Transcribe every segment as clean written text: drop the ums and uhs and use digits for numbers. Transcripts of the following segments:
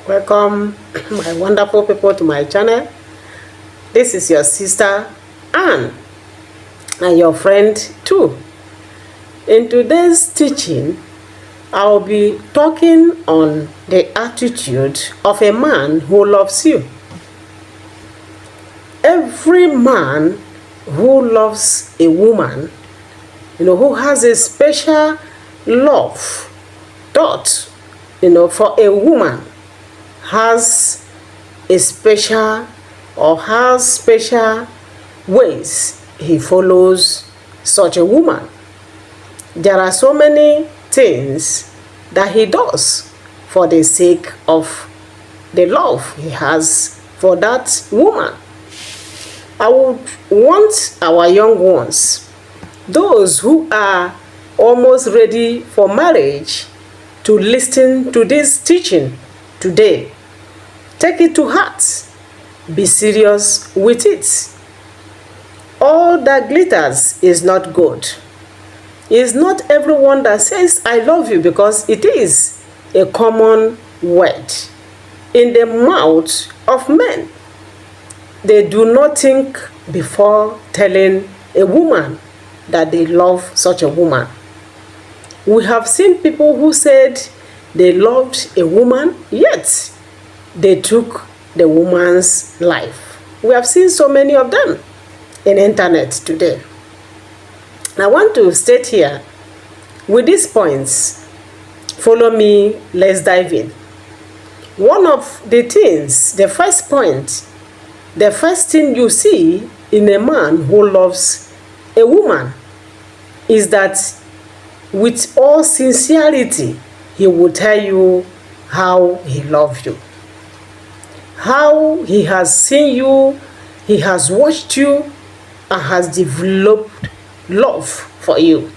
Welcome, my wonderful people, to my channel. This is your sister Anne and your friend too. In today's teaching, I'll be talking on the attitude of a man who loves you. Every man who loves a woman, who has a special love, thought, for a woman, has special ways he follows such a woman. There are so many things that he does for the sake of the love he has for that woman. I would want our young ones, those who are almost ready for marriage, to listen to this teaching today. Take it to heart. Be serious with it. All that glitters is not gold. It's not everyone that says I love you, because it is a common word in the mouth of men. They do not think before telling a woman that they love such a woman. We have seen people who said they loved a woman, yet they took the woman's life. We have seen so many of them in the internet today. I want to state here with these points. Follow me, let's dive in. One of the things, the first point, the first thing you see in a man who loves a woman is that with all sincerity, he will tell you how he loves you, how he has seen you, he has watched you, and has developed love for you.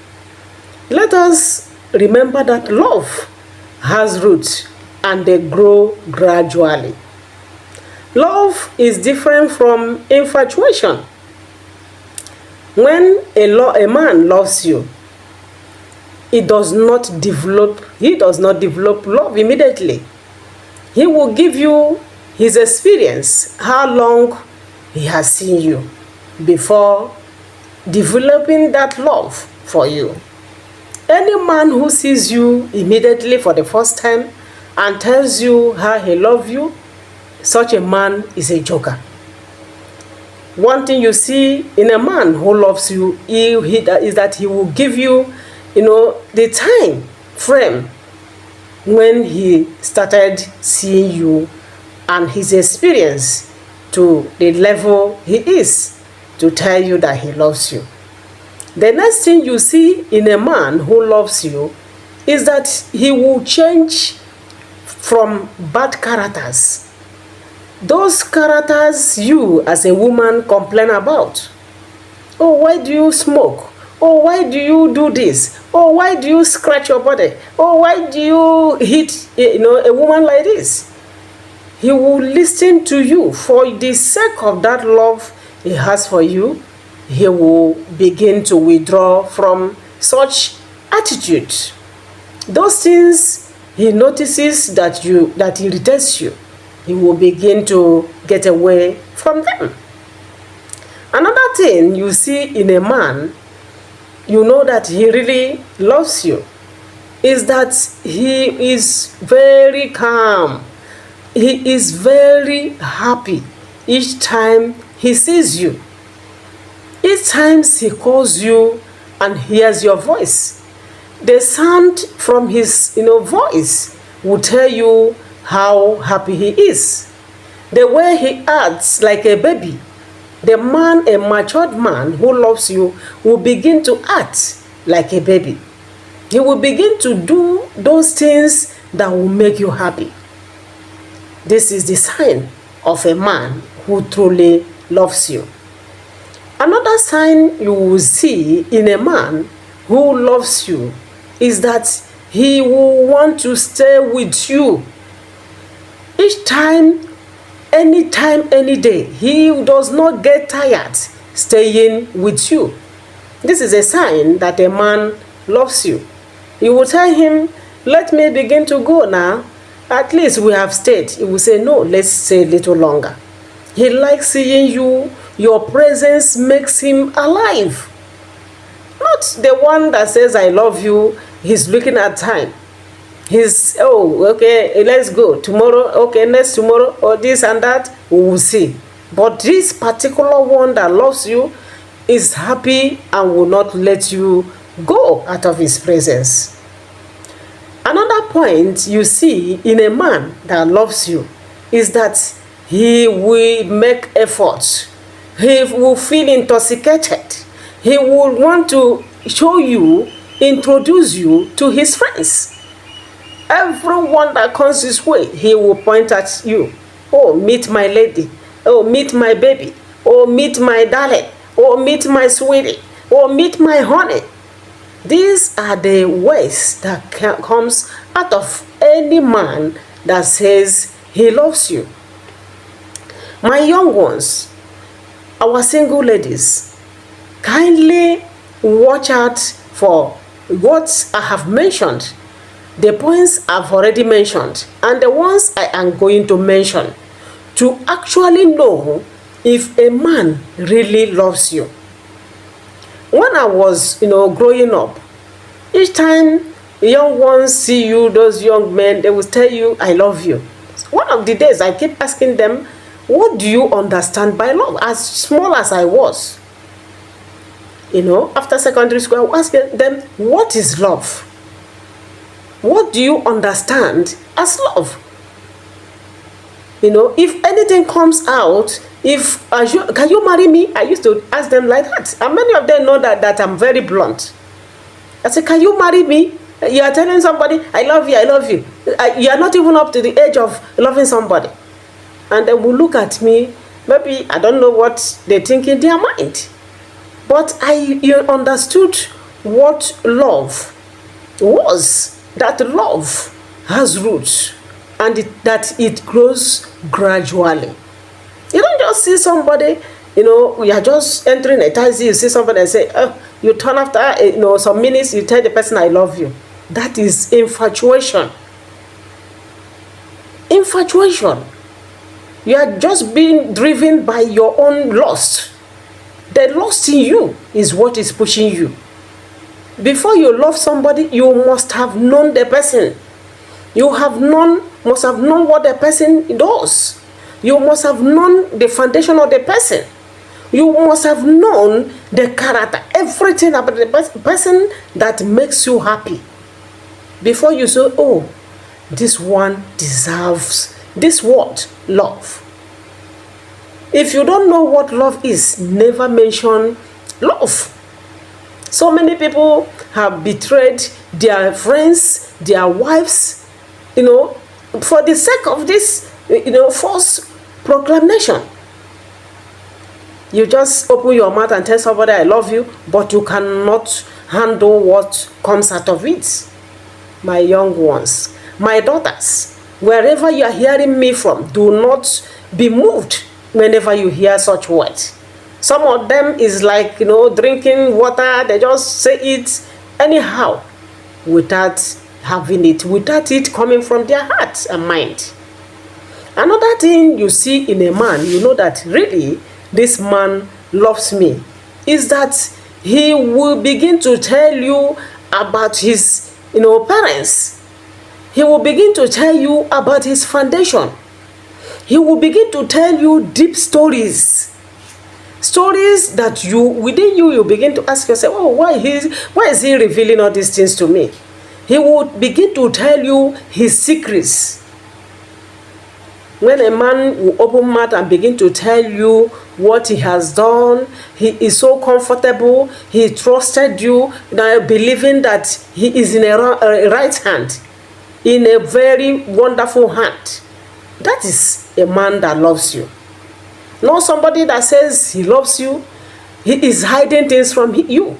Let us remember that love has roots and they grow gradually. Love is different from infatuation. When a man loves you, he does not develop love immediately. He will give you his experience, how long he has seen you, before developing that love for you. Any man who sees you immediately for the first time and tells you how he loves you, such a man is a joker. One thing you see in a man who loves you is that he will give you, the time frame when he started seeing you and his experience to the level he is, to tell you that he loves you. The next thing you see in a man who loves you is that he will change from bad characters. Those characters you as a woman complain about. Oh, why do you smoke? Oh, why do you do this? Oh, why do you scratch your body? Oh, why do you hit a woman like this? He will listen to you for the sake of that love he has for you. He will begin to withdraw from such attitude. Those things he notices that irritates you, he will begin to get away from them. Another thing you see in a man, you know that he really loves you, is that he is very calm. He is very happy each time he sees you. Each time he calls you and hears your voice, the sound from his voice will tell you how happy he is. The way he acts like a baby, a matured man who loves you will begin to act like a baby. He will begin to do those things that will make you happy. This is the sign of a man who truly loves you. Another sign you will see in a man who loves you is that he will want to stay with you. Each time, anytime, any day, he does not get tired staying with you. This is a sign that a man loves you. You will tell him, let me begin to go now. At least we have stayed. He will say, no, let's stay a little longer. He likes seeing you. Your presence makes him alive. Not the one that says, I love you. He's looking at time. He's, oh, okay, let's go. Tomorrow, okay, next tomorrow, or this and that, we will see. But this particular one that loves you is happy and will not let you go out of his presence. Another point you see in a man that loves you is that he will make efforts. He will feel intoxicated. He will want to show you, introduce you to his friends. Everyone that comes his way, he will point at you. Oh, meet my lady. Oh, meet my baby. Oh, meet my darling. Oh, meet my sweetie. Oh, meet my honey. These are the ways that comes out of any man that says he loves you. My young ones, our single ladies, kindly watch out for what I have mentioned. The points I've already mentioned and the ones I am going to mention to actually know if a man really loves you. When I was, growing up, each time young ones see you, those young men, they will tell you, I love you. One of the days I keep asking them, what do you understand by love? As small as I was, after secondary school, I was asking them, what is love? What do you understand as love? If anything comes out, can you marry me? I used to ask them like that. And many of them know that I'm very blunt. I say, can you marry me? You are telling somebody, I love you, I love you. You are not even up to the age of loving somebody. And they will look at me, maybe I don't know what they think in their mind. But you understood what love was. That love has roots and that it grows gradually. You don't just see somebody, you are just entering a taxi, you see somebody and say, oh, you turn after, some minutes, you tell the person, I love you. That is infatuation. Infatuation. You are just being driven by your own lust. The lust in you is what is pushing you. Before you love somebody, you must have known the person. You must have known what the person does. You must have known the foundation of the person. You must have known the character, everything about the person that makes you happy. Before you say, oh, this one deserves this word, love. If you don't know what love is, never mention love. So many people have betrayed their friends, their wives, for the sake of this, false proclamation. You just open your mouth and tell somebody, I love you, but you cannot handle what comes out of it. My young ones, my daughters, wherever you are hearing me from, do not be moved whenever you hear such words. Some of them is like, drinking water. They just say it anyhow without having it, without it coming from their heart and mind. Another thing you see in a man, that really this man loves me, is that he will begin to tell you about his, parents. He will begin to tell you about his foundation. He will begin to tell you deep stories. Stories that within you begin to ask yourself, oh, why is he revealing all these things to me? He will begin to tell you his secrets. When a man will open mouth and begin to tell you what he has done, he is so comfortable, he trusted you, now believing that he is in a right hand, in a very wonderful hand. That is a man that loves you. Not somebody that says he loves you, he is hiding things from you.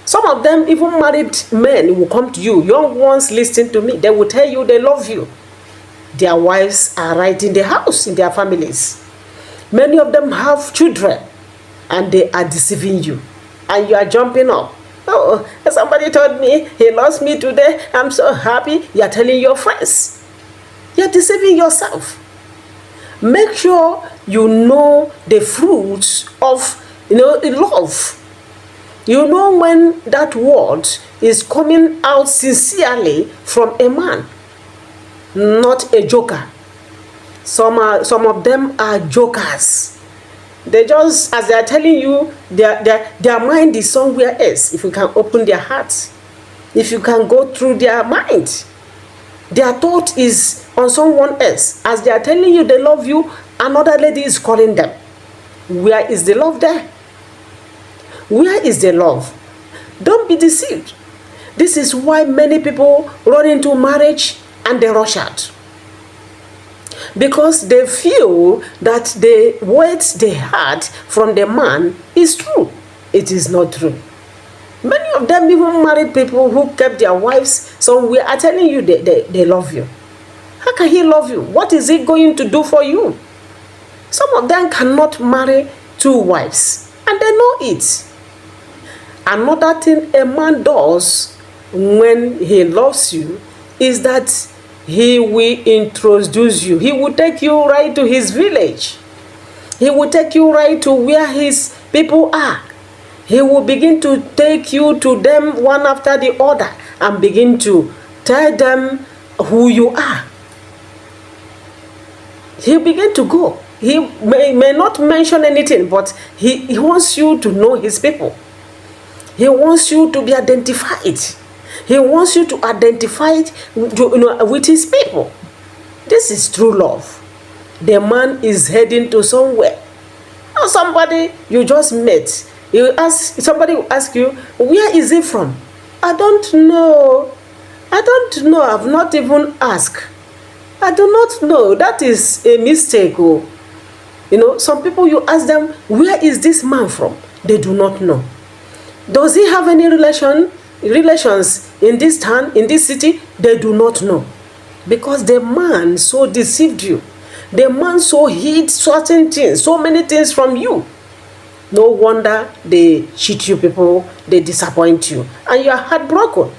Some of them, even married men, will come to you. Young ones, listen to me. They will tell you they love you. Their wives are right in the house, in their families. Many of them have children, and they are deceiving you. and you are jumping up. Oh, somebody told me he lost me today. I'm so happy. You are telling your friends. You are deceiving yourself. Make sure you know the fruits of love. You know when that word is coming out sincerely from a man, not a joker. Some of them are jokers. They just, as they are telling you, their mind is somewhere else. If you can open their hearts, if you can go through their mind, their thought is on someone else. As they are telling you they love you, another lady is calling them. Where is the love there? Where is the love? Don't be deceived. This is why many people run into marriage and they rush out. Because they feel that the words they had from the man is true. It is not true. Many of them, even married people who kept their wives somewhere, are telling you they love you. How can he love you? What is he going to do for you? Some of them cannot marry 2 wives, and they know it. Another thing a man does when he loves you is that he will introduce you. He will take you right to his village. He will take you right to where his people are. He will begin to take you to them one after the other and begin to tell them who you are. He'll begin to go. He may not mention anything, but he wants you to know his people. He wants you to be identified. He wants you to identify with his people. This is true love. The man is heading to somewhere. Or somebody you just met, somebody will ask you, where is he from? I don't know. I don't know. I've not even asked. I do not know. That is a mistake. Oh. Some people, you ask them, where is this man from? They do not know. Does he have any relations in this town, in this city? They do not know. Because the man so deceived you. The man so hid certain things, so many things from you. No wonder they cheat you people, they disappoint you, and you are heartbroken.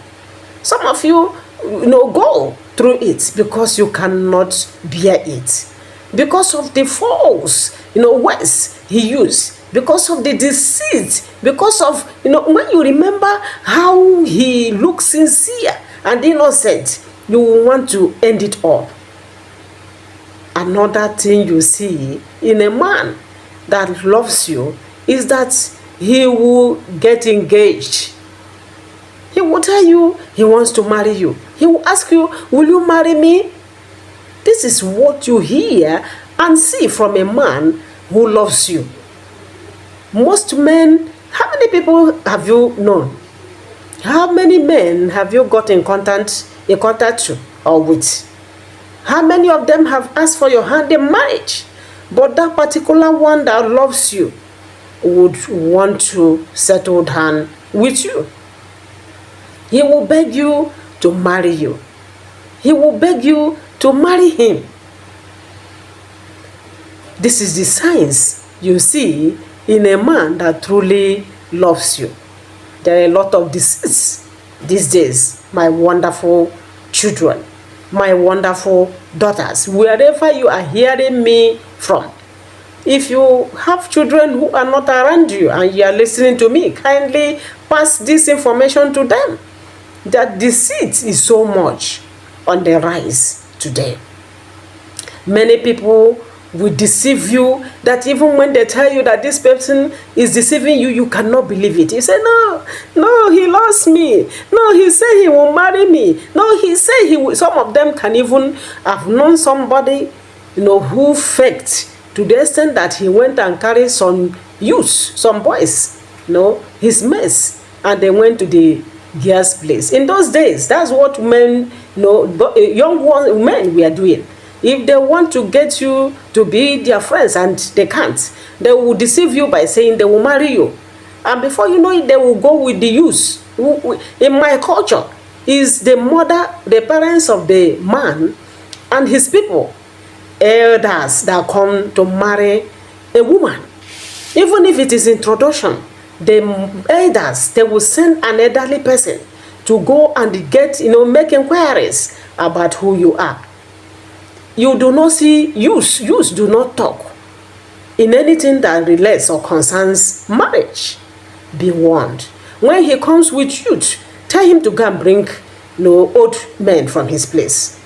Some of you, go through it because you cannot bear it. Because of the false, words he used. Because of the deceit, because of, when you remember how he looks sincere and innocent, you will want to end it all. Another thing you see in a man that loves you is that he will get engaged. He will tell you he wants to marry you. He will ask you, will you marry me? This is what you hear and see from a man who loves you. Most men, how many people have you known? How many men have you got in contact to or with? How many of them have asked for your hand in marriage? But that particular one that loves you would want to settle down with you. He will beg you to marry you. He will beg you to marry him. This is the signs you see in a man that truly loves you. There are a lot of disease these days, my wonderful children, my wonderful daughters, wherever you are hearing me from. If you have children who are not around you and you are listening to me, kindly pass this information to them. That deceit is so much on the rise today. Many people will deceive you, that even when they tell you that this person is deceiving you, you cannot believe it. You say, no, he lost me. No, he said he will marry me. No, he said he will. Some of them can even have known somebody, who faked to the extent that he went and carried some youths, some boys, his mess, and they went to the girl's place. In those days, that's what men, young men were doing. If they want to get you to be their friends and they can't, they will deceive you by saying they will marry you. And before you know it, they will go with the youth. In my culture, is the mother, the parents of the man and his people, elders that come to marry a woman. Even if it is introduction, the elders, they will send an elderly person to go and get, make inquiries about who you are. You do not see youth do not talk in anything that relates or concerns marriage. Be warned. When he comes with youth, tell him to go and bring old men from his place.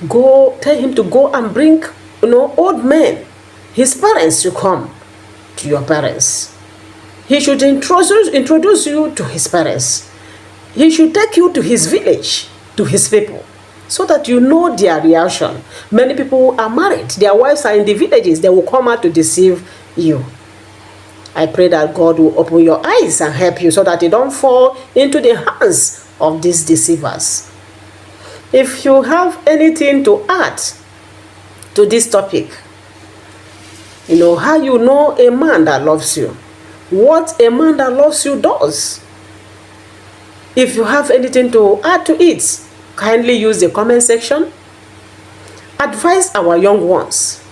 Tell him to go and bring old men. His parents should come to your parents. He should introduce you to his parents. He should take you to his village, to his people, so that you know their reaction. Many people are married, their wives are in the villages, they will come out to deceive you. I pray that God will open your eyes and help you so that you don't fall into the hands of these deceivers. If you have anything to add to this topic, how you know a man that loves you, what a man that loves you does. If you have anything to add to it, kindly use the comment section. Advise our young ones.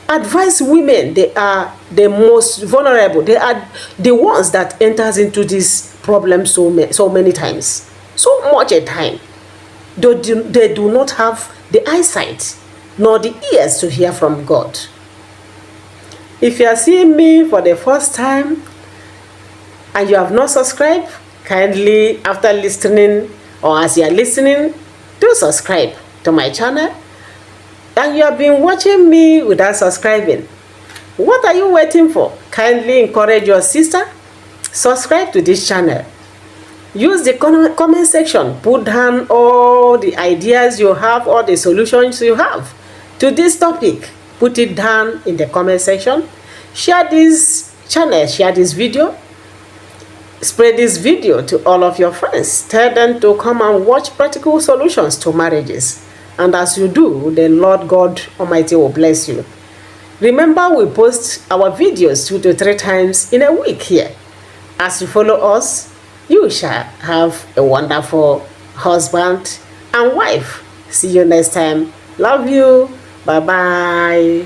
Advise women. They are the most vulnerable. They are the ones that enters into this problem so many times. So much a time. They do not have the eyesight nor the ears to hear from God. If you are seeing me for the first time and you have not subscribed, kindly, after listening or as you are listening, do subscribe to my channel. And you have been watching me without subscribing. What are you waiting for? Kindly encourage your sister. Subscribe to this channel. Use the comment section. Put down all the ideas you have, all the solutions you have to this topic. Put it down in the comment section. Share this channel, share this video. Spread this video to all of your friends. Tell them to come and watch practical solutions to marriages. And as you do, the Lord God Almighty will bless you. Remember, we post our videos 2 to 3 times in a week here. As you follow us, you shall have a wonderful husband and wife. See you next time. Love you. Bye-bye.